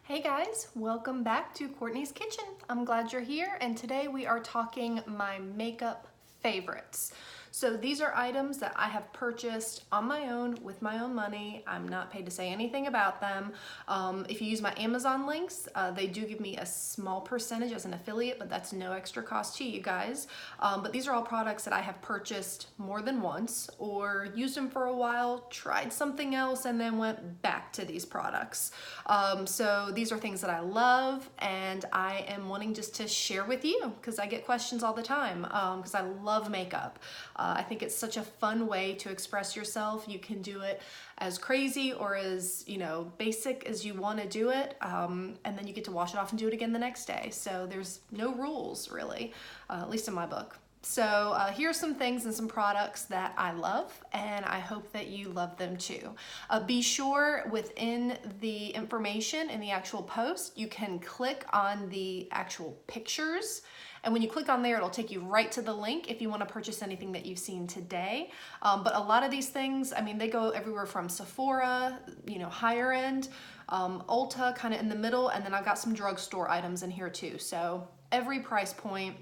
Hey guys, welcome back to Courtney's Kitchen. I'm glad you're here, and today we are talking my makeup favorites. So these are items that I have purchased on my own with my own money. I'm not paid to say anything about them. If you use my Amazon links, they do give me a small percentage as an affiliate, but that's no extra cost to you guys. But these are all products that I have purchased more than once or used them for a while, tried something else, and then went back to these products. So these are things that I love and I am wanting just to share with you because I get questions all the time because I love makeup. I think it's such a fun way to express yourself. You can do it as crazy or as, basic as you want to do it. And then you get to wash it off and do it again the next day. So there's no rules really, at least in my book. So here's some things and some products that I love, and I hope that you love them too. Be sure within the information in the actual post, you can click on the actual pictures. And when you click on there, it'll take you right to the link if you want to purchase anything that you've seen today. But a lot of these things, they go everywhere from Sephora, higher end, Ulta kind of in the middle, and then I've got some drugstore items in here too. So every price point.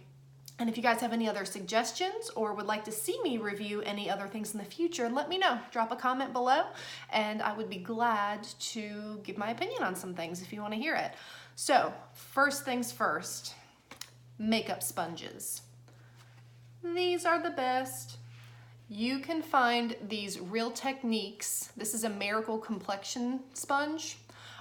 And if you guys have any other suggestions or would like to see me review any other things in the future, let me know. Drop a comment below and I would be glad to give my opinion on some things if you want to hear it. So first things first, makeup sponges. These are the best. You can find these Real Techniques. This is a Miracle Complexion Sponge.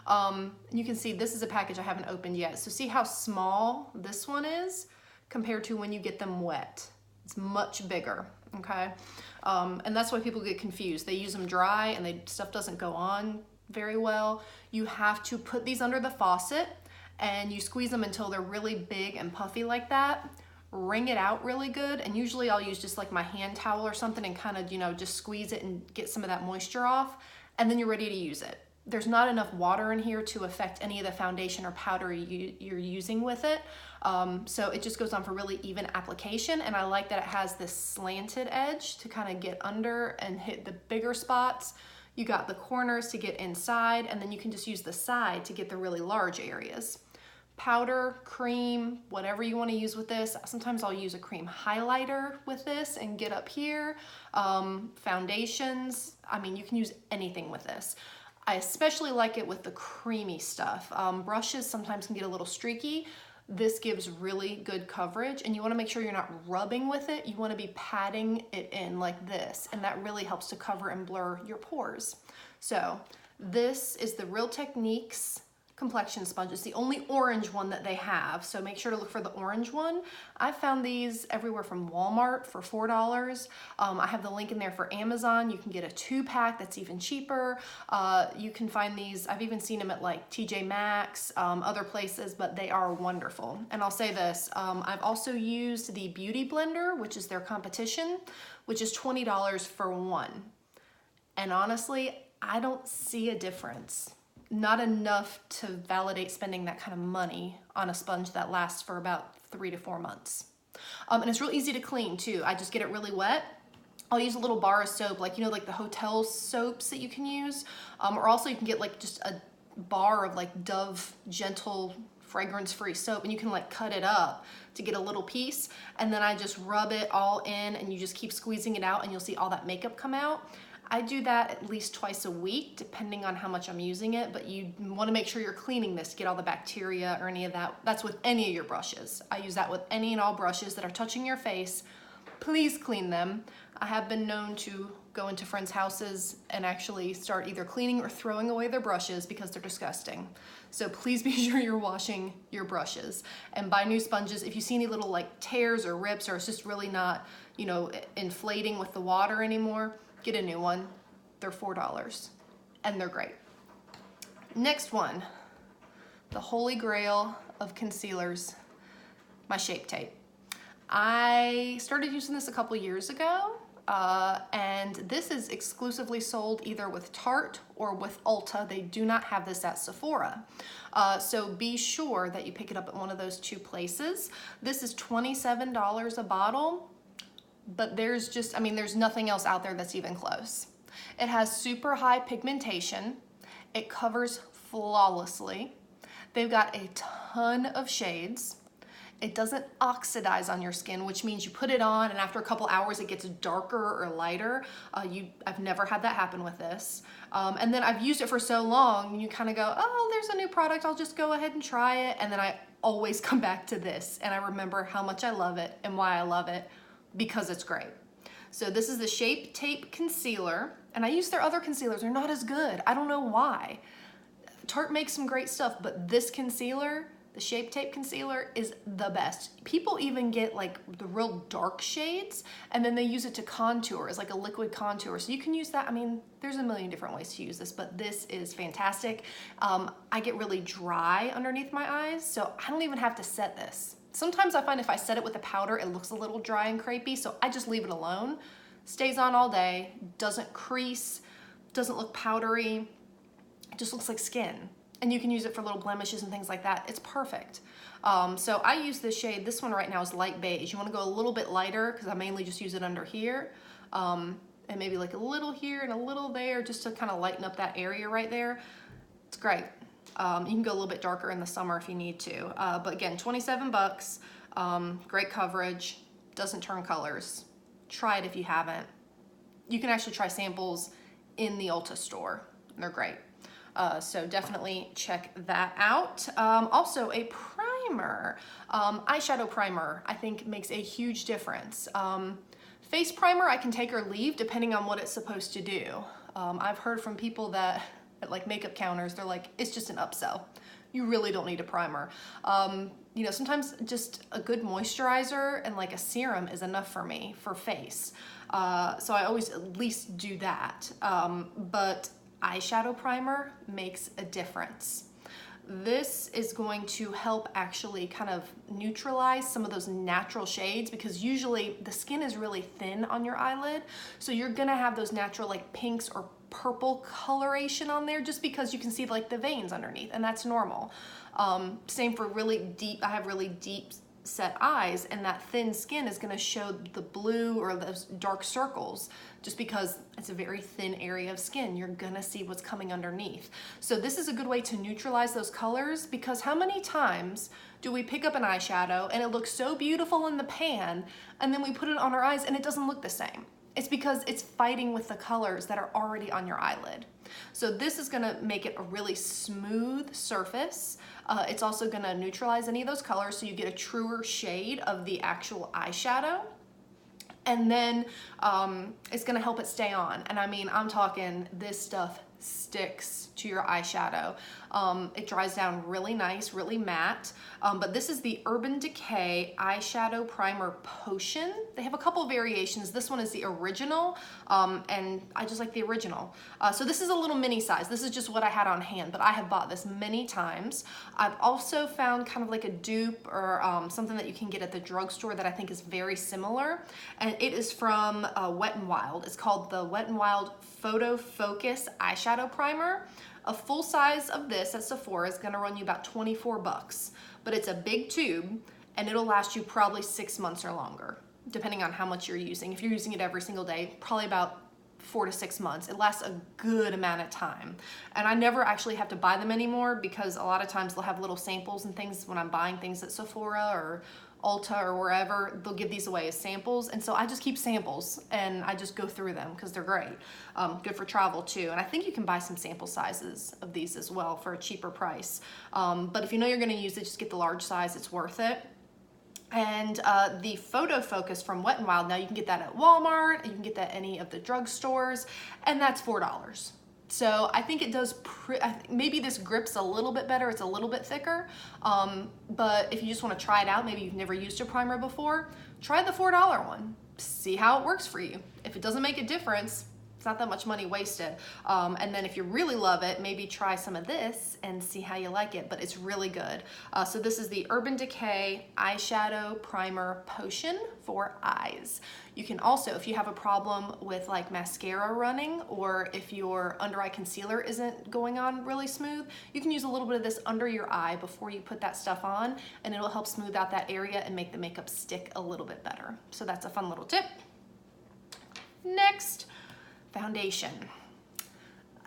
You can see this is a package I haven't opened yet. So see how small this one is compared to when you get them wet. It's much bigger, okay? And that's why people get confused. They use them dry and stuff doesn't go on very well. You have to put these under the faucet and you squeeze them until they're really big and puffy like that. Wring it out really good, and usually I'll use just like my hand towel or something and kind of, just squeeze it and get some of that moisture off, and then you're ready to use it. There's not enough water in here to affect any of the foundation or powder you're using with it. So it just goes on for really even application, and I like that it has this slanted edge to kind of get under and hit the bigger spots. You got the corners to get inside, and then you can just use the side to get the really large areas. Powder, cream, whatever you want to use with this. Sometimes I'll use a cream highlighter with this and get up here. Foundations, you can use anything with this. I especially like it with the creamy stuff. Brushes sometimes can get a little streaky. This gives really good coverage, and you want to make sure you're not rubbing with it. You want to be patting it in like this, and that really helps to cover and blur your pores. So this is the Real Techniques complexion sponge. It's the only orange one that they have, so make sure to look for the orange one. I found these everywhere from Walmart for $4. I have the link in there for Amazon. You can get a 2-pack that's even cheaper. You can find these, I've even seen them at like TJ Maxx, other places, but they are wonderful. And I'll say this, I've also used the Beauty Blender, which is their competition, which is $20 for one. And honestly, I don't see a difference. Not enough to validate spending that kind of money on a sponge that lasts for about 3 to 4 months. And it's real easy to clean too. I just get it really wet. I'll use a little bar of soap, like the hotel soaps that you can use. Or also you can get like just a bar of like Dove gentle fragrance-free soap, and you can like cut it up to get a little piece. And then I just rub it all in, and you just keep squeezing it out, and you'll see all that makeup come out. I do that at least twice a week, depending on how much I'm using it, but you want to make sure you're cleaning this to get all the bacteria or any of that. That's with any of your brushes. I use that with any and all brushes that are touching your face. Please clean them. I have been known to go into friends' houses and actually start either cleaning or throwing away their brushes because they're disgusting. So please be sure you're washing your brushes and buy new sponges. If you see any little like tears or rips, or it's just really not, inflating with the water anymore, get a new one. They're $4 and they're great. Next one, the holy grail of concealers, my Shape Tape. I started using this a couple years ago, and this is exclusively sold either with Tarte or with Ulta. They do not have this at Sephora. So be sure that you pick it up at one of those two places. This is $27 a bottle. But there's nothing else out there that's even close. It has super high pigmentation. It covers flawlessly. They've got a ton of shades. It doesn't oxidize on your skin, which means you put it on and after a couple hours it gets darker or lighter. I've never had that happen with this. And then I've used it for so long, and you kind of go, oh, there's a new product, I'll just go ahead and try it. And then I always come back to this, and I remember how much I love it and why I love it, because it's great. So this is the Shape Tape Concealer, and I use their other concealers. They're not as good. I don't know why. Tarte makes some great stuff, but this concealer, the Shape Tape Concealer, is the best. People even get like the real dark shades, and then they use it to contour as like a liquid contour. So you can use that. I mean, there's a million different ways to use this, but this is fantastic. I get really dry underneath my eyes, so I don't even have to set this. Sometimes I find if I set it with a powder, it looks a little dry and crepey, so I just leave it alone. Stays on all day, doesn't crease, doesn't look powdery, it just looks like skin. And you can use it for little blemishes and things like that. It's perfect. So I use this shade. This one right now is light beige. You want to go a little bit lighter because I mainly just use it under here. And maybe like a little here and a little there just to kind of lighten up that area right there. It's great. You can go a little bit darker in the summer if you need to. But again, 27 bucks, great coverage, doesn't turn colors. Try it if you haven't. You can actually try samples in the Ulta store. They're great. So definitely check that out. Also a primer, eyeshadow primer, I think makes a huge difference. Face primer I can take or leave depending on what it's supposed to do. I've heard from people that at like makeup counters, they're like, it's just an upsell. You really don't need a primer. You know, sometimes just a good moisturizer and like a serum is enough for me for face. So I always at least do that. But eyeshadow primer makes a difference. This is going to help actually kind of neutralize some of those natural shades, because usually the skin is really thin on your eyelid. So you're gonna have those natural like pinks or purple coloration on there just because you can see like the veins underneath, and that's normal. Same for really deep, I have really deep set eyes, and that thin skin is gonna show the blue or those dark circles just because it's a very thin area of skin. You're gonna see what's coming underneath. So this is a good way to neutralize those colors, because how many times do we pick up an eyeshadow and it looks so beautiful in the pan, and then we put it on our eyes and it doesn't look the same? It's because it's fighting with the colors that are already on your eyelid. So this is gonna make it a really smooth surface. It's also gonna neutralize any of those colors so you get a truer shade of the actual eyeshadow. And then it's gonna help it stay on. And I mean, I'm talking this stuff sticks to your eyeshadow. It dries down really nice, really matte. But this is the Urban Decay Eyeshadow Primer Potion. They have a couple variations. This one is the original, and I just like the original. So this is a little mini size. This is just what I had on hand, but I have bought this many times. I've also found kind of like a dupe or something that you can get at the drugstore that I think is very similar. And it is from Wet n Wild. It's called the Wet n Wild Photo Focus Eyeshadow Primer. A full size of this at Sephora is gonna run you about 24 bucks, but it's a big tube and it'll last you probably 6 months or longer, depending on how much you're using. If you're using it every single day, probably about 4 to 6 months. It lasts a good amount of time. And I never actually have to buy them anymore, because a lot of times they'll have little samples and things when I'm buying things at Sephora or Ulta or wherever. They'll give these away as samples, and so I just keep samples and I just go through them because they're great. Good for travel too, and I think you can buy some sample sizes of these as well for a cheaper price. But if you know you're going to use it, just get the large size. It's worth it. And the Photo Focus from Wet n Wild, now you can get that at Walmart, you can get that at any of the drugstores, and that's $4. So I think it does, maybe this grips a little bit better, it's a little bit thicker, but if you just want to try it out, maybe you've never used a primer before, try the $4 one, see how it works for you. If it doesn't make a difference, it's not that much money wasted. And then if you really love it, maybe try some of this and see how you like it, but it's really good. So this is the Urban Decay Eyeshadow Primer Potion for eyes. You can also, if you have a problem with like mascara running, or if your under eye concealer isn't going on really smooth, you can use a little bit of this under your eye before you put that stuff on, and it'll help smooth out that area and make the makeup stick a little bit better. So that's a fun little tip. Next, foundation.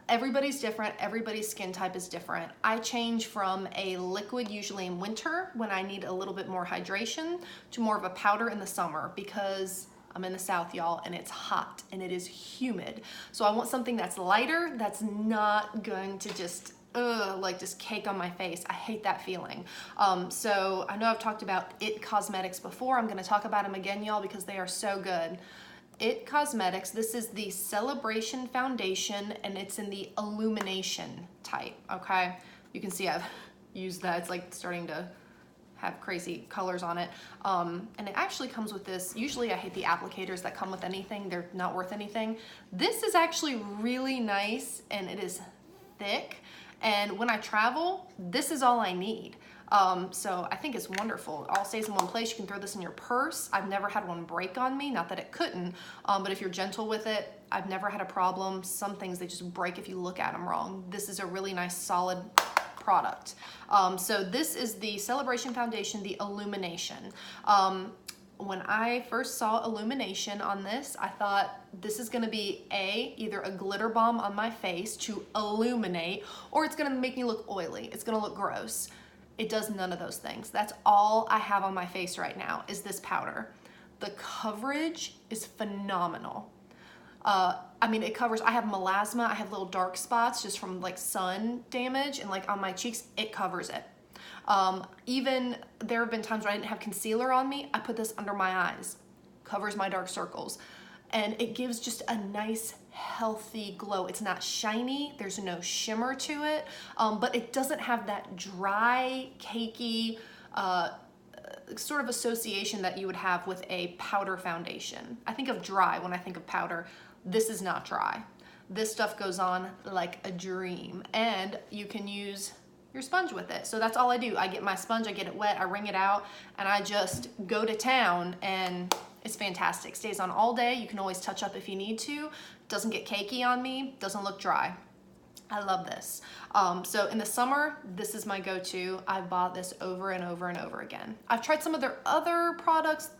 everybody's different. Everybody's skin type is different. I change from a liquid usually in winter when I need a little bit more hydration to more of a powder in the summer because I'm in the South, y'all, and it's hot and it is humid. So I want something that's lighter, that's not going to just like just cake on my face. I hate that feeling. So I know I've talked about IT Cosmetics before. I'm going to talk about them again, y'all, because they are so good. IT Cosmetics, this is the Celebration Foundation, and it's in the Illumination type, okay? You can see I've used that. It's like starting to have crazy colors on it. And it actually comes with this. Usually I hate the applicators that come with anything. They're not worth anything. This is actually really nice, and it is thick. And when I travel, this is all I need. So I think it's wonderful. It all stays in one place. You can throw this in your purse. I've never had one break on me. Not that it couldn't, but if you're gentle with it, I've never had a problem. Some things, they just break if you look at them wrong. This is a really nice, solid product. So this is the Celebration Foundation, the Illumination. When I first saw Illumination on this, I thought this is gonna be either a glitter bomb on my face to illuminate, or it's gonna make me look oily. It's gonna look gross. It does none of those things. That's all I have on my face right now is this powder. The coverage is phenomenal. I mean, it covers, I have melasma, I have little dark spots just from like sun damage, and like on my cheeks, it covers it. Even there have been times where I didn't have concealer on me. I put this under my eyes, covers my dark circles, and it gives just a nice, healthy glow. It's not shiny, there's no shimmer to it, but it doesn't have that dry, cakey, sort of association that you would have with a powder foundation. I think of dry when I think of powder. This is not dry. This stuff goes on like a dream, and you can use your sponge with it. So that's all I do. I get my sponge, I get it wet, I wring it out, and I just go to town, and it's fantastic. Stays on all day. You can always touch up if you need to. Doesn't get cakey on me, doesn't look dry. I love this. So in the summer, this is my go-to. I've bought this over and over and over again. I've tried some of their other products.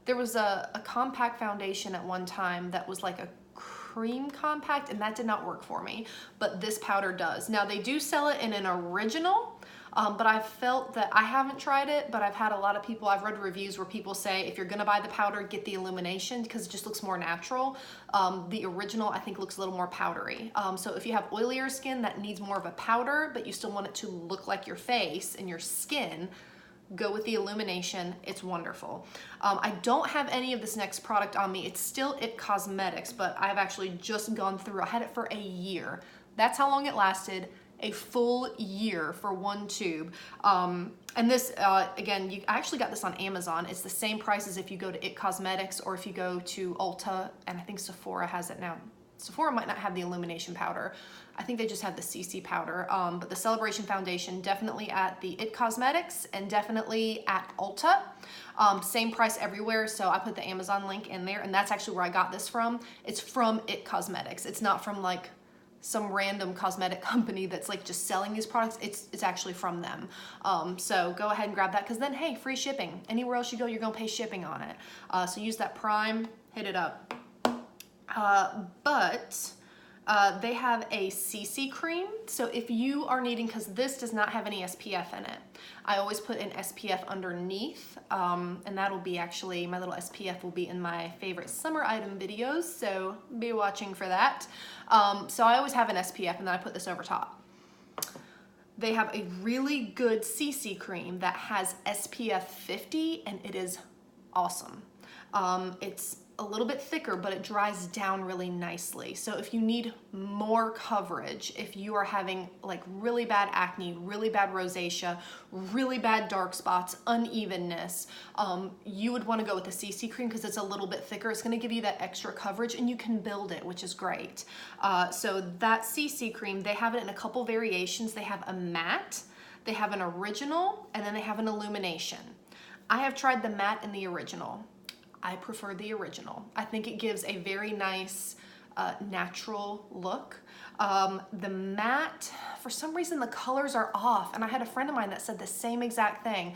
There was a compact foundation at one time that was like a cream compact, and that did not work for me, but this powder does. Now they do sell it in an original, but I've felt that I haven't tried it, but I've had a lot of people, I've read reviews where people say if you're gonna buy the powder, get the Illumination because it just looks more natural. The original I think looks a little more powdery. So if you have oilier skin that needs more of a powder, but you still want it to look like your face and your skin, go with the Illumination. It's wonderful. I don't have any of this next product on me. It's still IT Cosmetics, but I've actually just gone through. I had it for a year. That's how long it lasted. A full year for one tube. And this, again, I actually got this on Amazon. It's the same price as if you go to IT Cosmetics or if you go to Ulta, and I think Sephora has it now. Sephora might not have the Illumination powder. I think they just have the CC powder, but the Celebration Foundation definitely at the IT Cosmetics and definitely at Ulta. Same price everywhere, so I put the Amazon link in there, and that's actually where I got this from. It's from IT Cosmetics. It's not from like some random cosmetic company that's like just selling these products. It's actually from them. So go ahead and grab that, because then, hey, free shipping. Anywhere else you go, you're gonna pay shipping on it. So use that Prime, hit it up. They have a CC cream. So if you are needing, because this does not have any SPF in it, I always put an SPF underneath, and that'll be actually, my little SPF will be in my favorite summer item videos, so be watching for that. So I always have an SPF, and then I put this over top. They have a really good CC cream that has SPF 50, and it is awesome. It's a little bit thicker, but it dries down really nicely. So if you need more coverage, if you are having like really bad acne, really bad rosacea, really bad dark spots, unevenness, you would want to go with the CC cream because it's a little bit thicker. It's going to give you that extra coverage, and you can build it, which is great. So that CC cream, they have it in a couple variations. They have a matte, they have an original, and then they have an illumination. I have tried the matte and the original. I prefer the original. I think it gives a very nice natural look. The matte, for some reason the colors are off, and I had a friend of mine that said the same exact thing.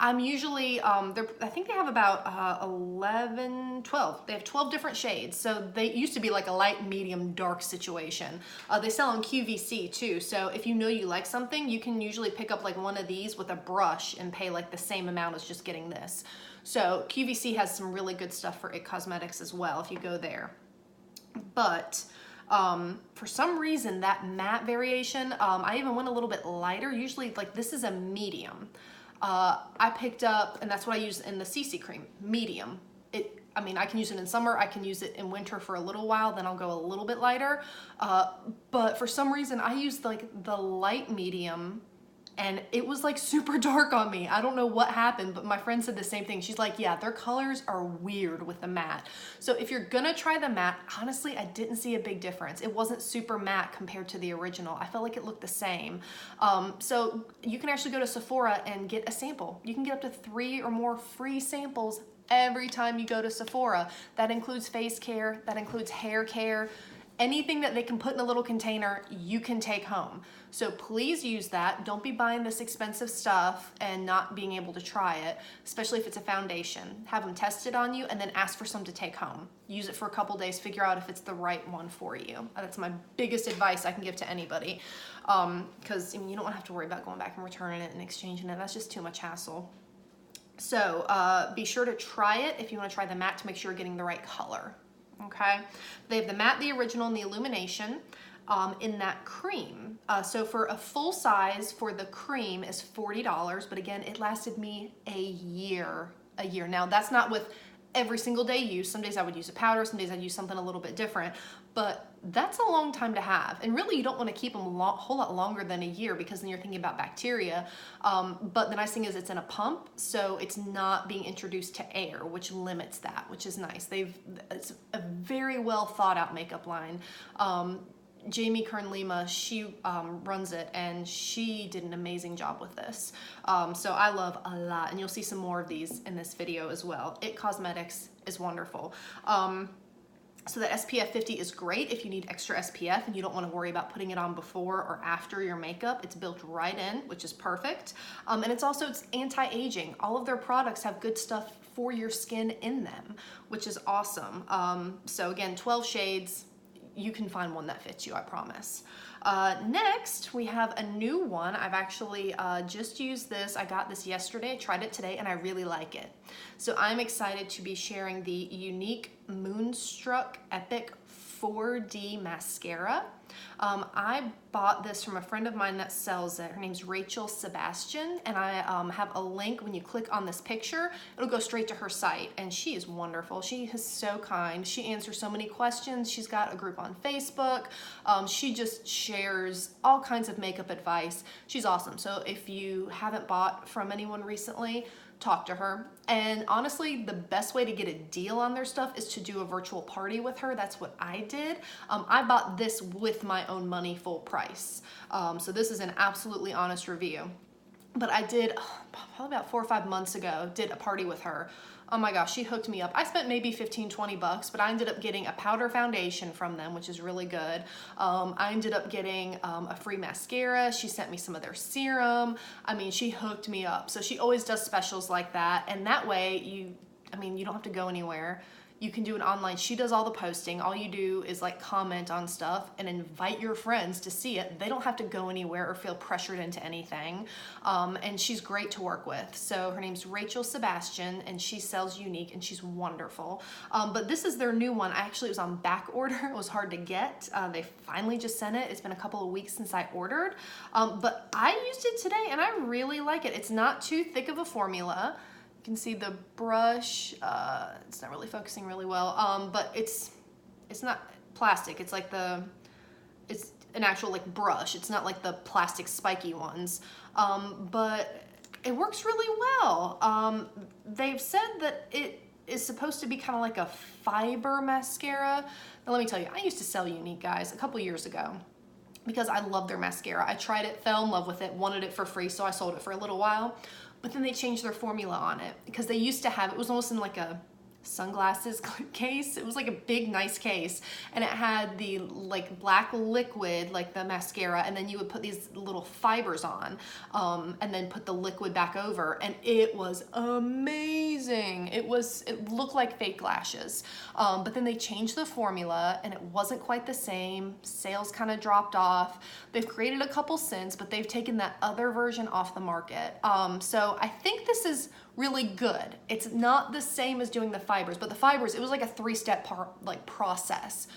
I'm usually, I think they have about 11, 12. They have 12 different shades. So they used to be like a light, medium, dark situation. They sell in QVC too. So if you know you like something, you can usually pick up like one of these with a brush and pay like the same amount as just getting this. So QVC has some really good stuff for IT Cosmetics as well if you go there. But for some reason that matte variation, I even went a little bit lighter. Usually like this is a medium. I picked up, and that's what I use in the CC cream, medium. I mean, I can use it in summer, I can use it in winter for a little while, then I'll go a little bit lighter. But for some reason I used like the light medium and it was like super dark on me. I don't know what happened, but my friend said the same thing. She's like, yeah, their colors are weird with the matte. So if you're gonna try the matte, honestly, I didn't see a big difference. It wasn't super matte compared to the original. I felt like it looked the same. So you can actually go to Sephora and get a sample. You can get up to 3 or more free samples every time you go to Sephora. That includes face care, that includes hair care. Anything that they can put in a little container, you can take home. So please use that. Don't be buying this expensive stuff and not being able to try it, especially if it's a foundation. Have them test it on you and then ask for some to take home. Use it for a couple days, figure out if it's the right one for you. That's my biggest advice I can give to anybody. Because you don't want to have to worry about going back and returning it and exchanging it. That's just too much hassle. So be sure to try it if you want to try the matte to make sure you're getting the right color. Okay, they have the matte, the original, and the illumination in that cream. So for a full size for the cream is $40, but again, it lasted me a year. Now that's not with every single day use. Some days I would use a powder, some days I'd use something a little bit different, but that's a long time to have. And really you don't want to keep them a whole lot longer than a year because then you're thinking about bacteria. But the nice thing is it's in a pump, so it's not being introduced to air, which limits that, which is nice. It's a very well thought out makeup line. Jamie Kern-Lima, she runs it and she did an amazing job with this. So I love a lot, and you'll see some more of these in this video as well. IT Cosmetics is wonderful. So the SPF 50 is great if you need extra SPF and you don't want to worry about putting it on before or after your makeup. It's built right in, which is perfect. And it's anti-aging. All of their products have good stuff for your skin in them, which is awesome. So again, 12 shades. You can find one that fits you, I promise. Next, we have a new one. I've actually just used this. I got this yesterday, I tried it today, and I really like it. So I'm excited to be sharing the Unique Moonstruck Epic 4D Mascara. I bought this from a friend of mine that sells it. Her name's Rachel Sebastian, and I have a link. When you click on this picture, it'll go straight to her site, and she is wonderful. She is so kind. She answers so many questions. She's got a group on Facebook. She just shares all kinds of makeup advice. She's awesome. So if you haven't bought from anyone recently, talk to her. And honestly, the best way to get a deal on their stuff is to do a virtual party with her. That's what I did. I bought this with my own money, full price. So this is an absolutely honest review. But I did, probably about 4 or 5 months ago, did a party with her. Oh my gosh, she hooked me up. I spent maybe 15, 20 bucks, but I ended up getting a powder foundation from them, which is really good. I ended up getting a free mascara. She sent me some of their serum. I mean, she hooked me up. So she always does specials like that. And that way you don't have to go anywhere. You can do it online. She does all the posting. All you do is like comment on stuff and invite your friends to see it. They don't have to go anywhere or feel pressured into anything. And she's great to work with. So her name's Rachel Sebastian, and she sells Unique, and she's wonderful. But this is their new one. It was on back order. It was hard to get. They finally just sent it. It's been a couple of weeks since I ordered. But I used it today and I really like it. It's not too thick of a formula. You can see the brush, it's not really focusing really well, but it's not plastic. It's like it's an actual like brush. It's not like the plastic spiky ones, but it works really well. They've said that it is supposed to be kind of like a fiber mascara. Now let me tell you, I used to sell Unique, guys, a couple years ago, because I love their mascara. I tried it, fell in love with it, wanted it for free, so I sold it for a little while. But then they changed their formula on it because they used to have, it was almost in like a sunglasses case. It was like a big, nice case, and it had the like black liquid, like the mascara, and then you would put these little fibers on, and then put the liquid back over, and it was amazing. It looked like fake lashes, but then they changed the formula, and it wasn't quite the same. Sales kind of dropped off. They've created a couple since, but they've taken that other version off the market. So I think this is really good. It's not the same as doing the fibers, but the fibers, it was like a 3-step process.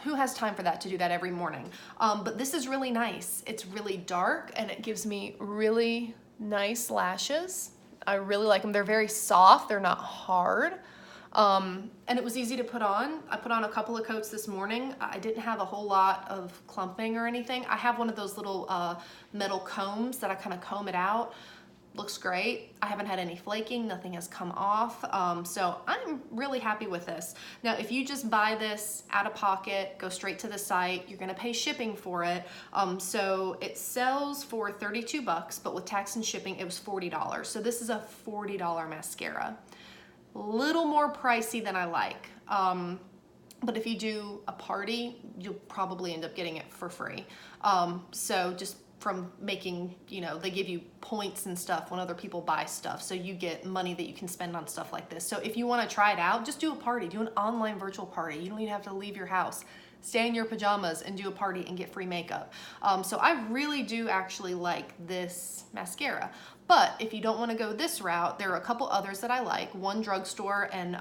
Who has time for that, to do that every morning? But this is really nice. It's really dark, and it gives me really nice lashes. I really like them. They're very soft. They're not hard. And it was easy to put on. I put on a couple of coats this morning. I didn't have a whole lot of clumping or anything. I have one of those little metal combs that I kind of comb it out. Looks great. I haven't had any flaking, nothing has come off. So I'm really happy with this. Now, if you just buy this out of pocket, go straight to the site, you're gonna pay shipping for it. So it sells for 32 bucks, but with tax and shipping, it was $40. So this is a $40 mascara. Little more pricey than I like. But if you do a party, you'll probably end up getting it for free. So just from making, they give you points and stuff when other people buy stuff. So you get money that you can spend on stuff like this. So if you want to try it out, just do a party, do an online virtual party. You don't even have to leave your house. Stay in your pajamas and do a party and get free makeup. So I really do actually like this mascara. But if you don't want to go this route, there are a couple others that I like. One drugstore, and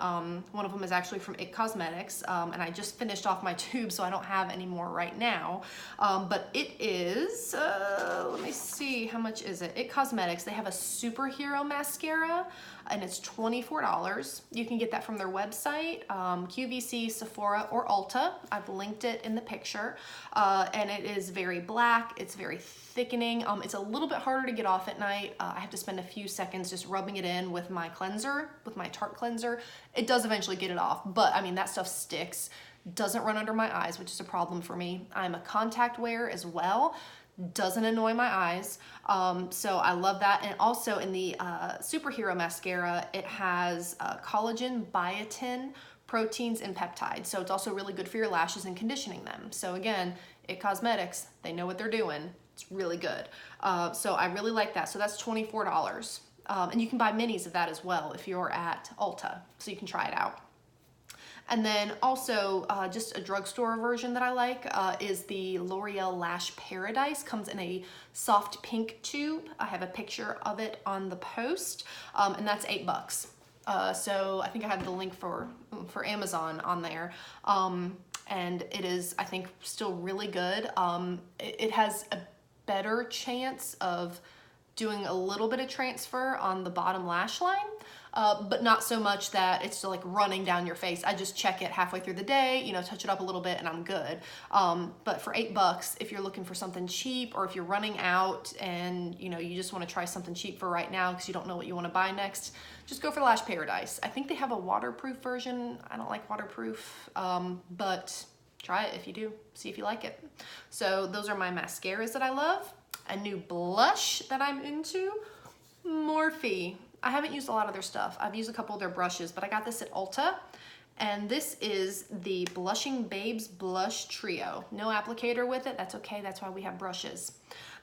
one of them is actually from It Cosmetics, and I just finished off my tube, so I don't have any more right now. But it is, let me see, how much is it? It Cosmetics, they have a superhero mascara, and it's $24. You can get that from their website, QVC, Sephora, or Ulta. I've linked it in the picture, and it is very black. It's very thickening. It's a little bit harder to get off at night. I have to spend a few seconds just rubbing it in with my cleanser, with my Tarte cleanser. It does eventually get it off, but I mean, that stuff sticks. Doesn't run under my eyes, which is a problem for me. I'm a contact wearer as well. Doesn't annoy my eyes. So I love that. And also in the superhero mascara, it has collagen, biotin, proteins, and peptides. So it's also really good for your lashes and conditioning them. So again, It Cosmetics, they know what they're doing. It's really good. So I really like that. So that's $24. And you can buy minis of that as well if you're at Ulta. So you can try it out. And then also just a drugstore version that I like is the L'Oreal Lash Paradise. Comes in a soft pink tube. I have a picture of it on the post, and that's $8. So I think I have the link for Amazon on there. And it is, I think, still really good. It has a better chance of doing a little bit of transfer on the bottom lash line, but not so much that it's still like running down your face. I just check it halfway through the day, touch it up a little bit, and I'm good. But for $8, if you're looking for something cheap, or if you're running out and you just want to try something cheap for right now because you don't know what you want to buy next, just go for Lash Paradise. I think they have a waterproof version. I don't like waterproof, but try it if you do. See if you like it. So those are my mascaras that I love. A new blush that I'm into, Morphe. I haven't used a lot of their stuff. I've used a couple of their brushes, but I got this at Ulta, and this is the Blushing Babes Blush Trio. No applicator with it, that's okay, that's why we have brushes.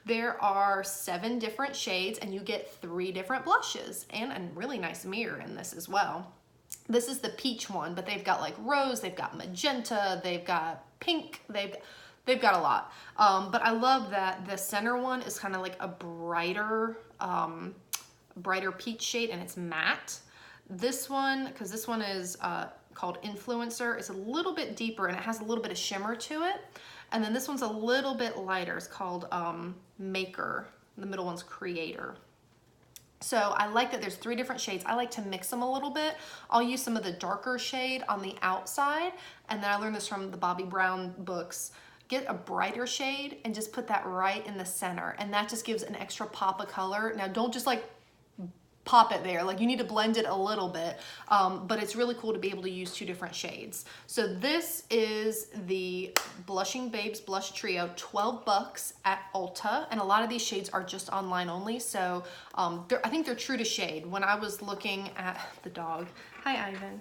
There are 7 different shades, and you get 3 different blushes, and a really nice mirror in this as well. This is the peach one, but they've got like rose, they've got magenta, they've got pink, they've got a lot. But I love that the center one is kind of like a brighter peach shade, and it's matte. This one, because this one is called Influencer, it's a little bit deeper and it has a little bit of shimmer to it. And then this one's a little bit lighter. It's called Maker. The middle one's Creator. So I like that there's 3 different shades. I like to mix them a little bit. I'll use some of the darker shade on the outside, and then I learned this from the Bobbi Brown books. Get a brighter shade and just put that right in the center, and that just gives an extra pop of color. Now don't just like pop it there. Like you need to blend it a little bit, but it's really cool to be able to use 2 different shades. So this is the Blushing Babes Blush Trio, 12 bucks at Ulta. And a lot of these shades are just online only. So I think they're true to shade. When I was looking at the dog, hi Ivan.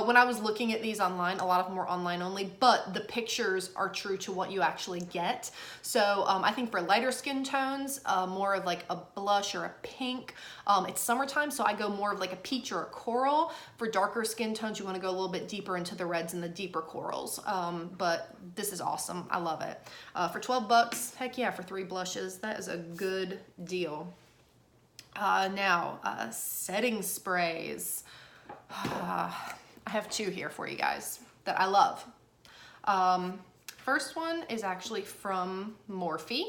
When I was looking at these online, a lot of them were online only, but the pictures are true to what you actually get. So I think for lighter skin tones, more of like a blush or a pink, it's summertime, so I go more of like a peach or a coral. For darker skin tones, you want to go a little bit deeper into the reds and the deeper corals. But this is awesome. I love it. For 12 bucks, heck yeah, for 3 blushes, that is a good deal. Now, setting sprays. I have 2 here for you guys that I love. First one is actually from Morphe,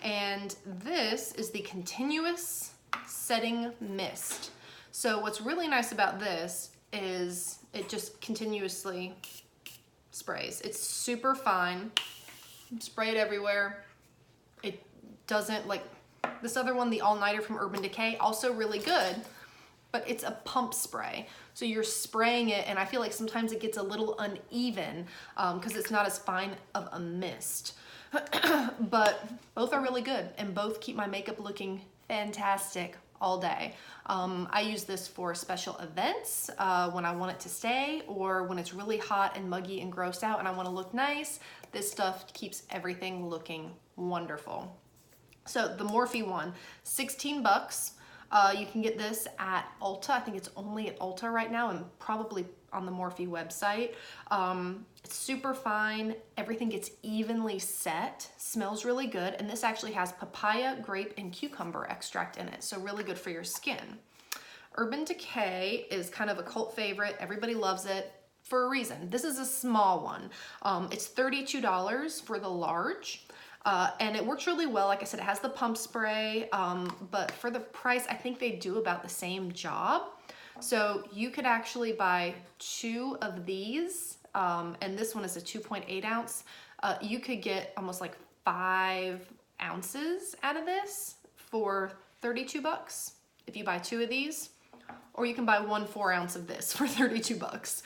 and this is the Continuous Setting Mist. So what's really nice about this is it just continuously sprays. It's super fine. Spray it everywhere. It doesn't, like this other one, the All Nighter from Urban Decay, also really good, but it's a pump spray. So you're spraying it, and I feel like sometimes it gets a little uneven because it's not as fine of a mist. But both are really good, and both keep my makeup looking fantastic all day. I use this for special events when I want it to stay, or when it's really hot and muggy and gross out and I want to look nice. This stuff keeps everything looking wonderful. So the Morphe one, 16 bucks. You can get this at Ulta. I think it's only at Ulta right now and probably on the Morphe website. It's super fine. Everything gets evenly set, smells really good. And this actually has papaya, grape, and cucumber extract in it. So really good for your skin. Urban Decay is kind of a cult favorite. Everybody loves it for a reason. This is a small one. It's $32 for the large. And it works really well. Like I said, it has the pump spray, but for the price, I think they do about the same job. So you could actually buy 2 of these, and this one is a 2.8 ounce. You could get almost like 5 ounces out of this for 32 bucks if you buy 2 of these. Or you can buy 1 4-ounce of this for 32 bucks.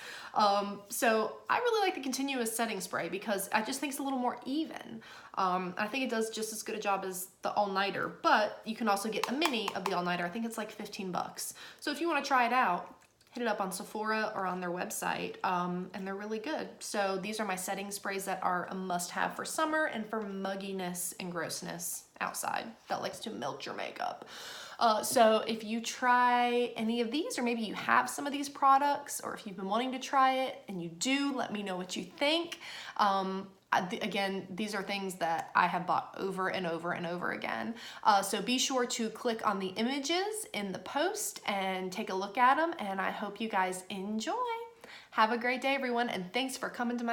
So I really like the Continuous Setting Spray because I just think it's a little more even. I think it does just as good a job as the All Nighter, but you can also get a mini of the All Nighter. I think it's like 15 bucks. So if you want to try it out, hit it up on Sephora or on their website, and they're really good. So these are my setting sprays that are a must-have for summer and for mugginess and grossness outside that likes to melt your makeup. So if you try any of these, or maybe you have some of these products, or if you've been wanting to try it and you do, let me know what you think. Again, these are things that I have bought over and over and over again. So be sure to click on the images in the post and take a look at them, and I hope you guys enjoy. Have a great day, everyone, and thanks for coming to my